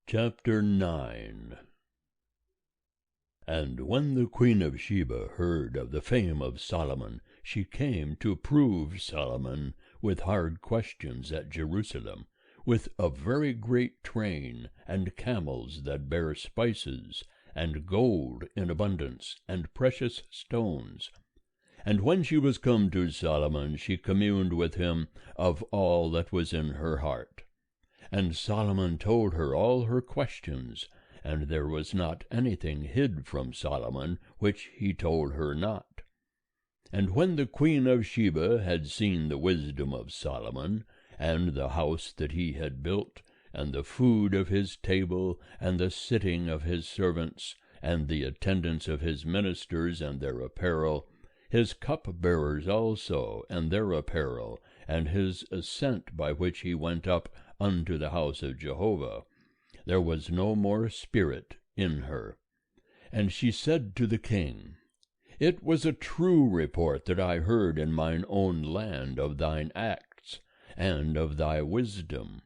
Chapter 9. And when the queen of Sheba heard of the fame of Solomon, she came to prove Solomon with hard questions at Jerusalem, with a very great train, and camels that bear spices, and gold in abundance, and precious stones. And when she was come to Solomon, she communed with him of all that was in her heart. And Solomon told her all her questions, and there was not anything hid from Solomon which he told her not. And when the queen of Sheba had seen the wisdom of Solomon, and the house that he had built, and the food of his table, and the sitting of his servants, and the attendance of his ministers and their apparel, his cupbearers also and their apparel, and his ascent by which he went up unto the house of Jehovah, there was no more spirit in her. And she said to the king, It was a true report that I heard in mine own land of thine acts, and of thy wisdom.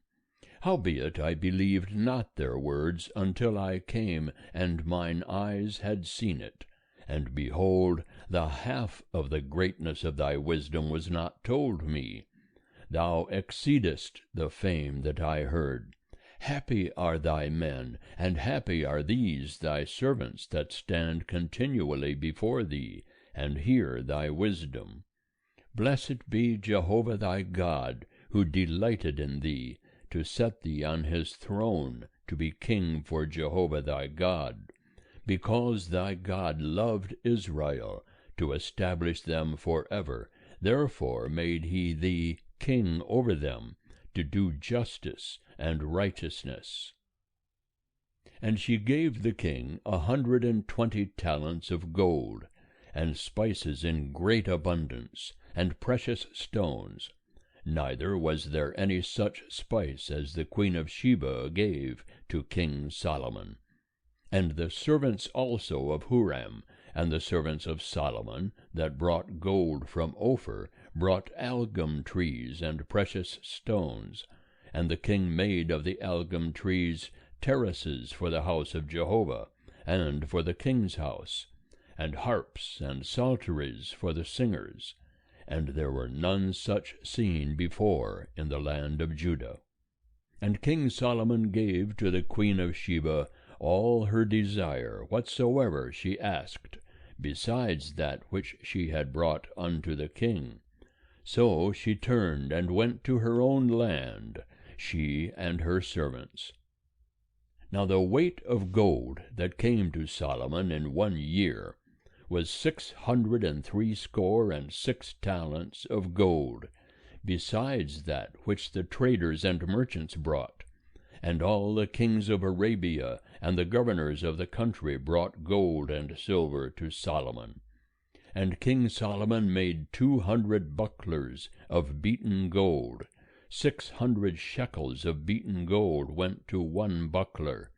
Howbeit I believed not their words until I came, and mine eyes had seen it. And behold, the half of the greatness of thy wisdom was not told me. Thou exceedest the fame that I heard. Happy are thy men, and happy are these thy servants that stand continually before thee, and hear thy wisdom. Blessed be Jehovah thy God, who delighted in thee, to set thee on his throne, to be king for Jehovah thy God. Because thy God loved Israel, to establish them forever, therefore made he thee king over them, to do justice and righteousness. And she gave the king 120 talents of gold, and spices in great abundance, and precious stones. Neither was there any such spice as the queen of Sheba gave to King Solomon. And the servants also of Huram, and the servants of Solomon, that brought gold from Ophir, brought algum trees and precious stones. And the king made of the algum trees terraces for the house of Jehovah, and for the king's house, and harps and psalteries for the singers. And there were none such seen before in the land of Judah. And King Solomon gave to the queen of Sheba all her desire whatsoever she asked, besides that which she had brought unto the king. So she turned and went to her own land, she and her servants. Now the weight of gold that came to Solomon in 1 year was 666 talents of gold, besides that which the traders and merchants brought. And all the kings of Arabia and the governors of the country brought gold and silver to Solomon. And King Solomon made 200 bucklers of beaten gold. 600 shekels of beaten gold went to 1 buckler.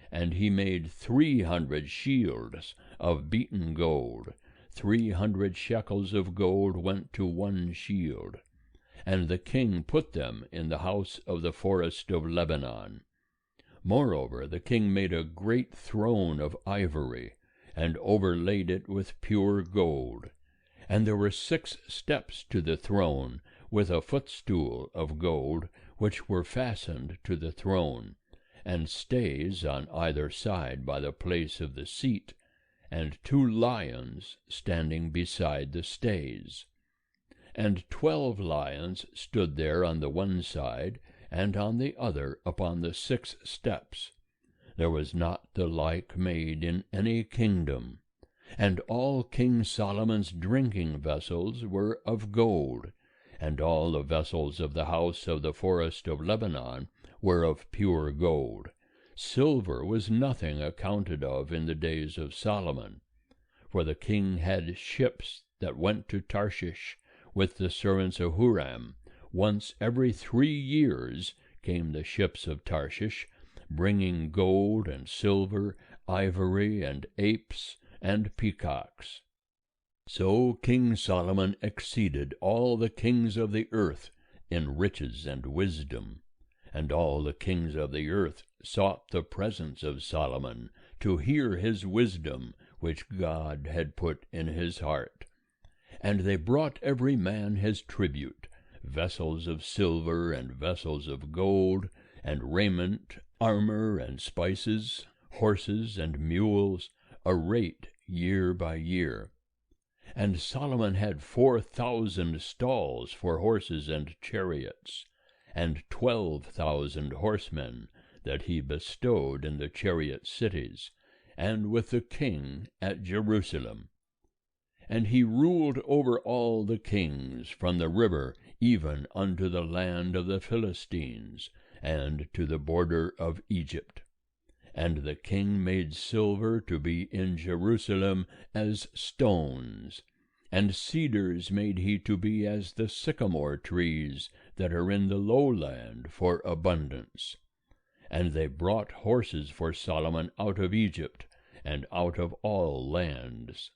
And he made 300 shields of beaten gold. 300 shekels of gold went to 1 shield. And the king put them in the house of the forest of Lebanon. Moreover, the king made a great throne of ivory, and overlaid it with pure gold. And there were 6 steps to the throne, with a footstool of gold, which were fastened to the throne, and stays on either side by the place of the seat, and 2 lions standing beside the stays. And 12 lions stood there on the one side, and on the other upon the 6 steps. There was not the like made in any kingdom. And all King Solomon's drinking vessels were of gold, and all the vessels of the house of the forest of Lebanon were of pure gold. Silver was nothing accounted of in the days of Solomon. For the king had ships that went to Tarshish, with the servants of Huram. Once every 3 years came the ships of Tarshish, bringing gold and silver, ivory and apes and peacocks. So King Solomon exceeded all the kings of the earth in riches and wisdom. And all the kings of the earth sought the presence of Solomon, to hear his wisdom, which God had put in his heart. And they brought every man his tribute, vessels of silver and vessels of gold, and raiment, armor and spices, horses and mules, a rate year by year. And Solomon had 4,000 stalls for horses and chariots, and 12,000 horsemen, that he bestowed in the chariot cities, and with the king at Jerusalem. And he ruled over all the kings from the river even unto the land of the Philistines, and to the border of Egypt. And the king made silver to be in Jerusalem as stones, and cedars made he to be as the sycamore trees that are in the lowland for abundance. And they brought horses for Solomon out of Egypt, and out of all lands.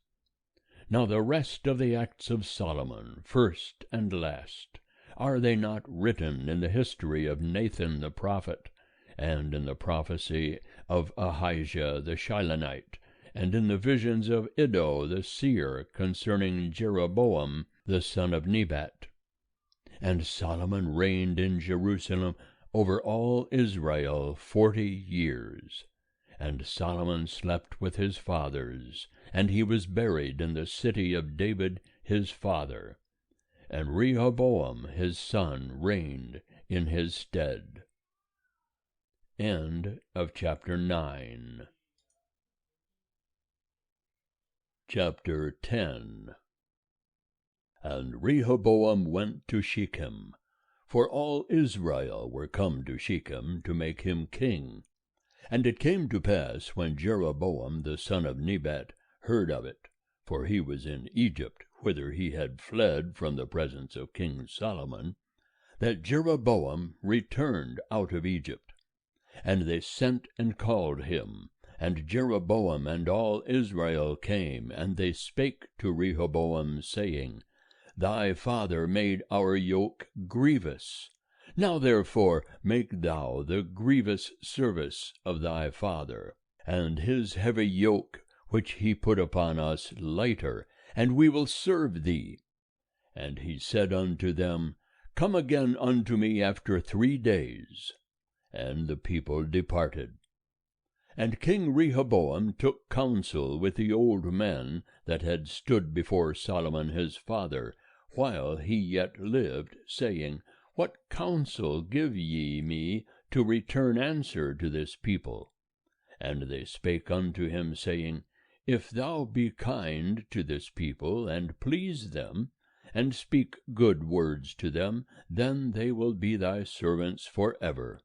Now the rest of the acts of Solomon, first and last, are they not written in the history of Nathan the prophet, and in the prophecy of Ahijah the Shilonite, and in the visions of Iddo the seer concerning Jeroboam the son of Nebat? And Solomon reigned in Jerusalem over all Israel 40 years. And Solomon slept with his fathers, and he was buried in the city of David his father. And Rehoboam his son reigned in his stead. End of chapter 9. Chapter 10. And Rehoboam went to Shechem, for all Israel were come to Shechem to make him king. And it came to pass, when Jeroboam the son of Nebat heard of it, for he was in Egypt, whither he had fled from the presence of King Solomon, that Jeroboam returned out of Egypt. And they sent and called him, and Jeroboam and all Israel came, and they spake to Rehoboam, saying, Thy father made our yoke grievous. Now therefore make thou the grievous service of thy father, and his heavy yoke which he put upon us lighter, and we will serve thee. And he said unto them, Come again unto me after 3 days. And the people departed. And King Rehoboam took counsel with the old men that had stood before Solomon his father, while he yet lived, saying, What counsel give ye me to return answer to this people? And they spake unto him, saying, If thou be kind to this people, and please them, and speak good words to them, then they will be thy servants for ever.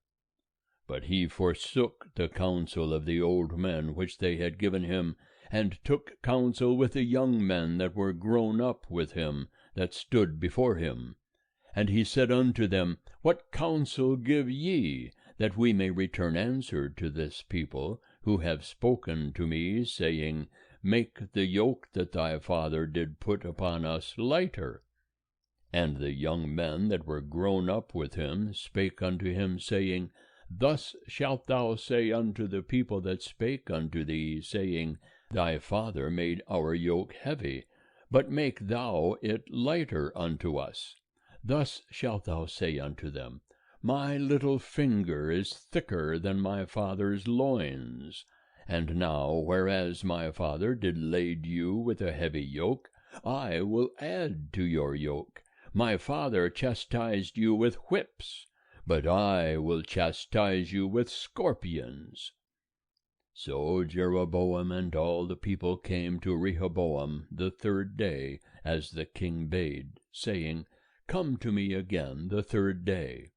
But he forsook the counsel of the old men which they had given him, and took counsel with the young men that were grown up with him, that stood before him. And he said unto them, What counsel give ye, that we may return answer to this people, who have spoken to me, saying, Make the yoke that thy father did put upon us lighter? And the young men that were grown up with him spake unto him, saying, Thus shalt thou say unto the people that spake unto thee, saying, Thy father made our yoke heavy, but make thou it lighter unto us. Thus shalt thou say unto them, My little finger is thicker than my father's loins. And now, whereas my father did lade you with a heavy yoke, I will add to your yoke. My father chastised you with whips, but I will chastise you with scorpions. So Jeroboam and all the people came to Rehoboam the 3rd day, as the king bade, saying, Come to me again the 3rd day.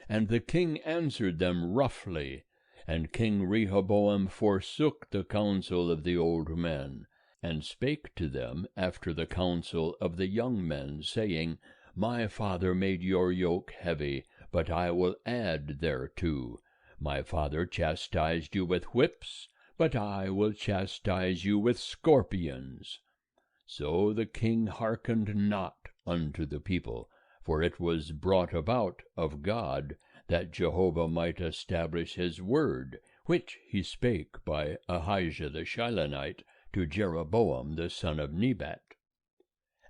And the king answered them roughly, and King Rehoboam forsook the counsel of the old men, and spake to them after the counsel of the young men, saying, My father made your yoke heavy, but I will add thereto. My father chastised you with whips, but I will chastise you with scorpions. So the king hearkened not unto the people, for it was brought about of God, that Jehovah might establish his word, which he spake by Ahijah the Shilonite to Jeroboam the son of Nebat.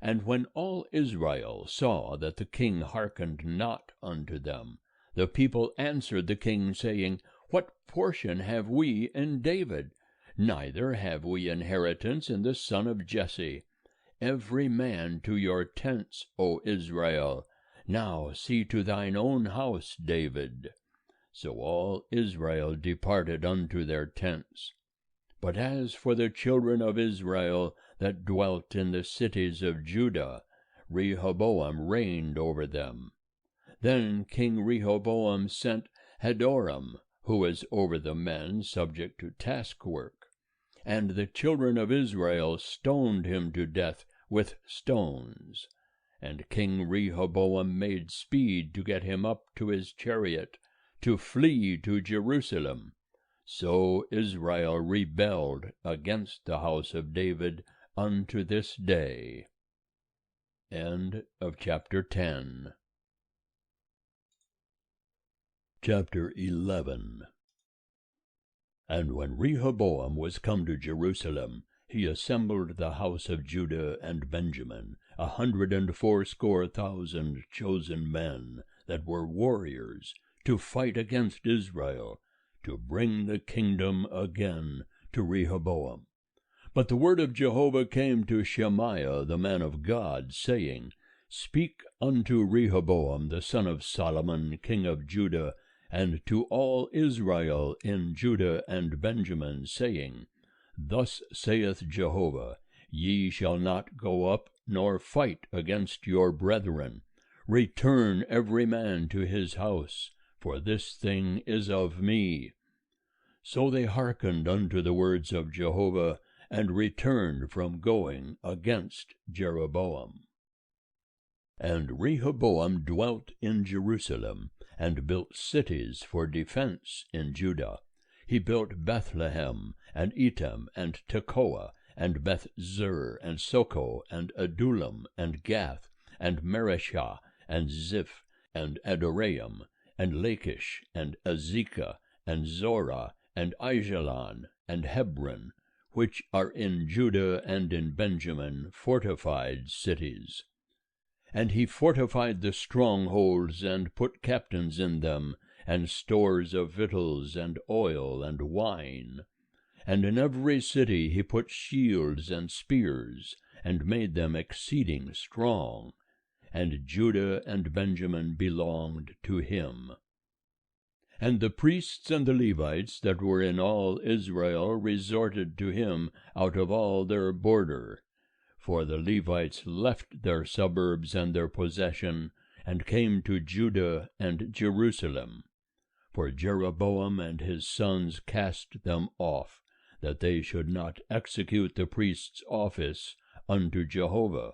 And when all Israel saw that the king hearkened not unto them, the people answered the king, saying, What portion have we in David? Neither have we inheritance in the son of Jesse. Every man to your tents, O Israel. Now see to thine own house, David. So all Israel departed unto their tents. But as for the children of Israel that dwelt in the cities of Judah, Rehoboam reigned over them. Then King Rehoboam sent Hadoram, who was over the men subject to taskwork. And the children of Israel stoned him to death with stones. And King Rehoboam made speed to get him up to his chariot, to flee to Jerusalem. So Israel rebelled against the house of David unto this day. End of chapter 10. Chapter 11. And when Rehoboam was come to Jerusalem, he assembled the house of Judah and Benjamin, 180,000 chosen men, that were warriors, to fight against Israel, to bring the kingdom again to Rehoboam. But the word of Jehovah came to Shemaiah the man of God, saying, Speak unto Rehoboam the son of Solomon, king of Judah, and to all Israel in Judah and Benjamin, saying, Thus saith Jehovah, Ye shall not go up nor fight against your brethren. Return every man to his house, for this thing is of me. So they hearkened unto the words of Jehovah, and returned from going against Jeroboam. And Rehoboam dwelt in Jerusalem, and built cities for defense in Judah. He built Bethlehem, and Etam, and Tekoa, and Beth-zur, and Soko, and Adullam, and Gath, and Mareshah, and Ziph, and Adoraim, and Lachish, and Azekah, and Zorah, and Aijalon, and Hebron, which are in Judah and in Benjamin, fortified cities. And he fortified the strongholds, and put captains in them, and stores of victuals, and oil, and wine. And in every city he put shields and spears, and made them exceeding strong. And Judah and Benjamin belonged to him. And the priests and the Levites that were in all Israel resorted to him out of all their border. For the Levites left their suburbs and their possession, and came to Judah and Jerusalem. For Jeroboam and his sons cast them off, that they should not execute the priest's office unto Jehovah.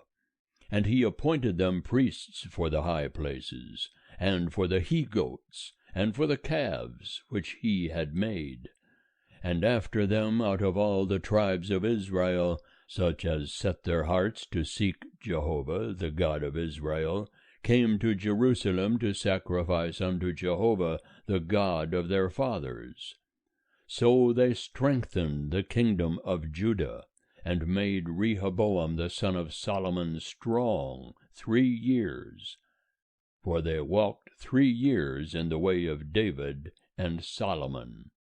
And he appointed them priests for the high places, and for the he-goats, and for the calves which he had made. And after them out of all the tribes of Israel, such as set their hearts to seek Jehovah, the God of Israel, came to Jerusalem to sacrifice unto Jehovah, the God of their fathers. So they strengthened the kingdom of Judah, and made Rehoboam the son of Solomon strong 3 years. For they walked 3 years in the way of David and Solomon.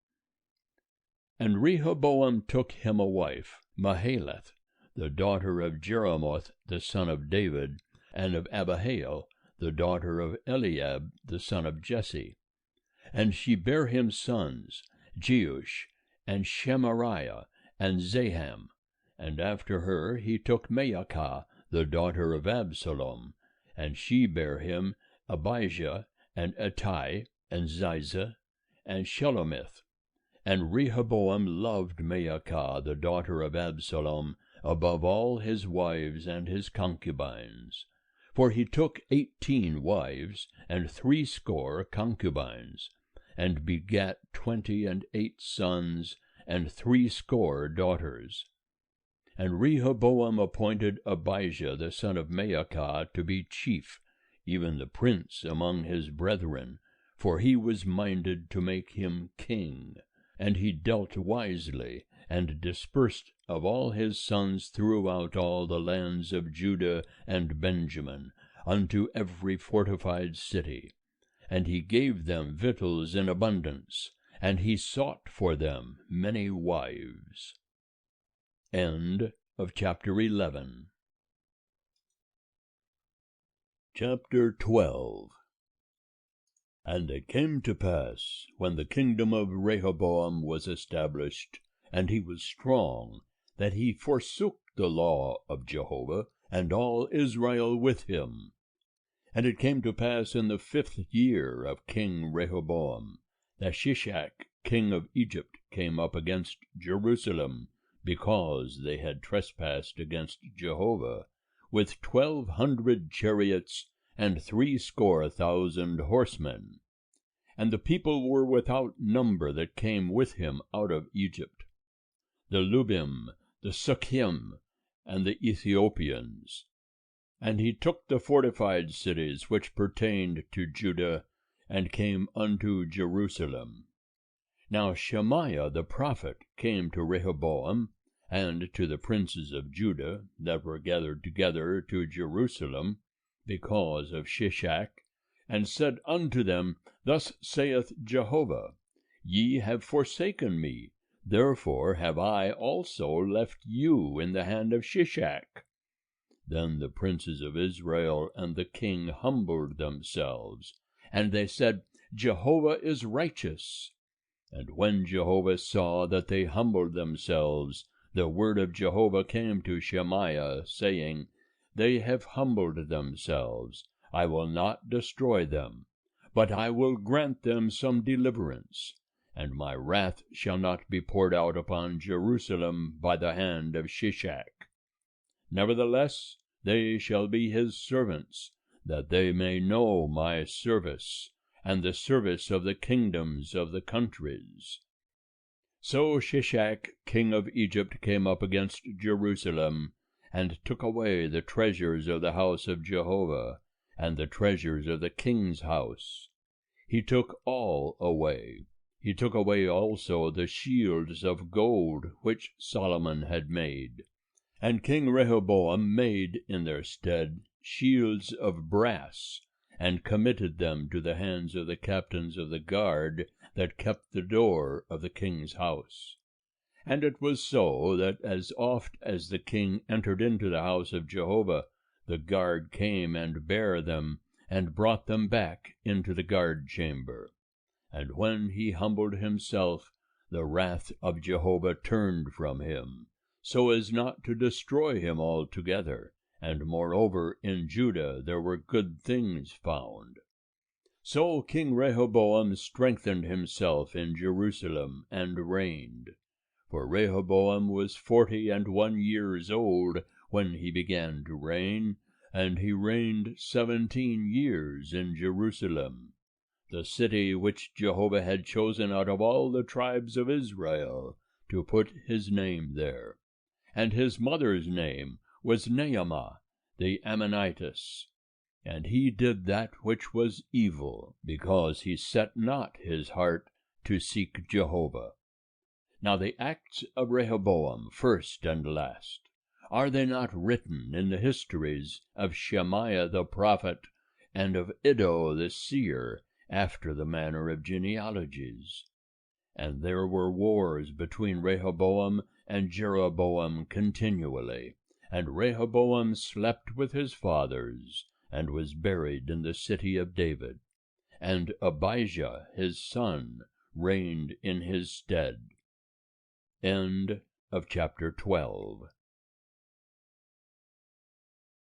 And Rehoboam took him a wife, Mahalath, the daughter of Jeremoth the son of David, and of Abihail, the daughter of Eliab the son of Jesse. And she bare him sons, Jeush, and Shemariah, and Zaham. And after her he took Maacah, the daughter of Absalom, and she bare him Abijah, and Attai, and Ziza, and Shelomith. And Rehoboam loved Maacah, the daughter of Absalom, above all his wives and his concubines. For he took 18 wives, and 60 concubines, and begat 28 sons, and 60 daughters. And Rehoboam appointed Abijah the son of Maacah to be chief, even the prince among his brethren, for he was minded to make him king. And he dealt wisely, and dispersed of all his sons throughout all the lands of Judah and Benjamin, unto every fortified city. And he gave them victuals in abundance, and he sought for them many wives. End of chapter 11. Chapter 12. And it came to pass, when the kingdom of Rehoboam was established, and he was strong, that he forsook the law of Jehovah, and all Israel with him. And it came to pass in the 5th year of King Rehoboam, that Shishak king of Egypt came up against Jerusalem, because they had trespassed against Jehovah, with 1,200 chariots and 60,000 horsemen. And the people were without number that came with him out of Egypt, the Lubim, the Sukkim, and the Ethiopians. And he took the fortified cities which pertained to Judah, and came unto Jerusalem. Now Shemaiah the prophet came to Rehoboam, and to the princes of Judah that were gathered together to Jerusalem, because of Shishak, and said unto them, Thus saith Jehovah, Ye have forsaken me, therefore have I also left you in the hand of Shishak. Then the princes of Israel and the king humbled themselves, and they said, Jehovah is righteous. And when Jehovah saw that they humbled themselves, the word of Jehovah came to Shemaiah, saying, They have humbled themselves. I will not destroy them, but I will grant them some deliverance, and my wrath shall not be poured out upon Jerusalem by the hand of Shishak. Nevertheless, they shall be his servants, that they may know my service, and the service of the kingdoms of the countries. So Shishak king of Egypt came up against Jerusalem, and took away the treasures of the house of Jehovah, and the treasures of the king's house. He took all away. He took away also the shields of gold which Solomon had made. And King Rehoboam made in their stead shields of brass, and committed them to the hands of the captains of the guard that kept the door of the king's house. And it was so, that as oft as the king entered into the house of Jehovah, the guard came and bare them, and brought them back into the guard chamber. And when he humbled himself, the wrath of Jehovah turned from him, so as not to destroy him altogether, and moreover in Judah there were good things found. So King Rehoboam strengthened himself in Jerusalem, and reigned. For Rehoboam was 41 years old when he began to reign, and he reigned 17 years in Jerusalem, the city which Jehovah had chosen out of all the tribes of Israel, to put his name there. And his mother's name was Naamah the Ammonitess. And he did that which was evil, because he set not his heart to seek Jehovah. Now the acts of Rehoboam, first and last, are they not written in the histories of Shemaiah the prophet, and of Iddo the seer, after the manner of genealogies? And there were wars between Rehoboam and Jeroboam continually, and Rehoboam slept with his fathers, and was buried in the city of David. And Abijah his son reigned in his stead. End of chapter 12.